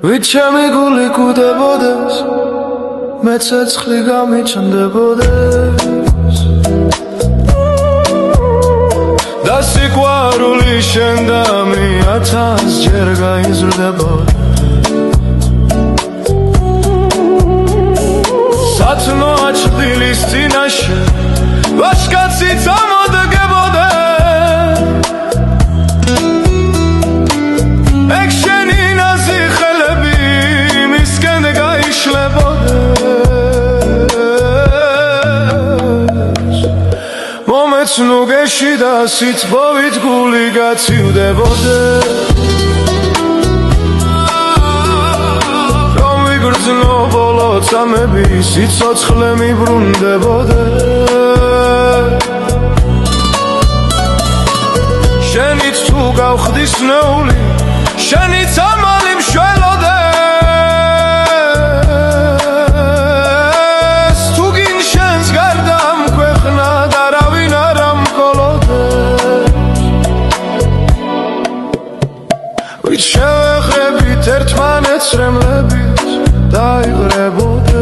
ვით ჩემი გული კუდებოდეს მე ცეცხლი გამიჩნდებოდეს და სიყვარული შენ და მე 1000-ჯერ გაიზრდებოდეს სათნოა ჭდილის წინაშე ვაჟკაცი წამოდგებოდე ეგ შენი ნაზი ხელები მისკენ გაიშლებოდეს მომეც ნუგეში და სიწყობით გული გაცივდებოდე ბოლო წამები სიცოცხლე მიბრუნდებოდე შენიც თუ გავხდის ნეული შენიც ამალი მშველოდეს თუ გინ შენს გარდა მქვეყნა და რავინ არ ამკოლოდეს ვით შევეხრებით ერთმანეთს რემლები დაიღრებოდე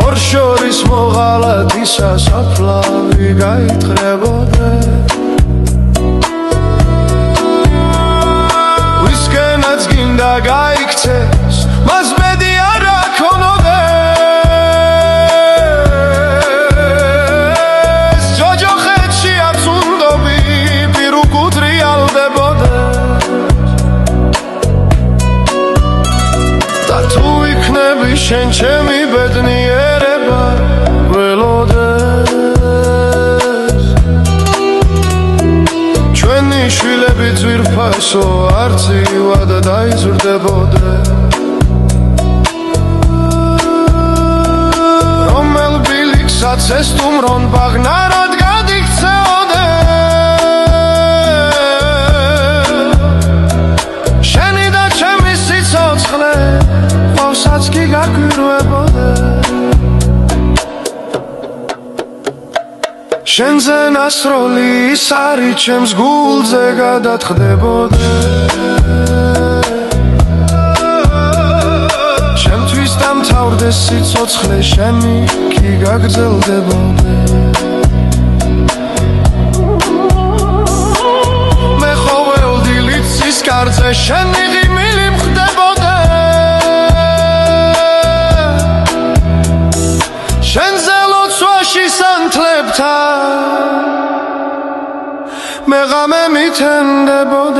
ორ შორის მოღალატისა საფლავი გაითხრებოდე ვისკენაც გინდა გაიქცეს მას ბედი არ აქონოდეს ჯოჯოხეთში აწუნდობი პირუკუთ რეალდებოდე თუ იქნები შენ ჩემი ბედნიერება ველოდეს ჩვენი შვილები ძვირფასო არწივა და დაიზრდებოდე რომელ ბილიქსაც ესტუმრონ ბაღნარად გადიქცეოდე შენი და ჩემი სიცოცხლე საც კი გაგვირვებოდე შენზე ნასროლი ის არის ჩემს გულზე გადათხდებოდე ჩემთვის დამთავრდეს სიცოცხლე შენი კი გაგრძელდებოდე მე ყოველ დილით სისკარზე შენი ღიმილი მხდებოდე შენზე ლოცვაში სანთლებთან მე ღამე მითენდებოდე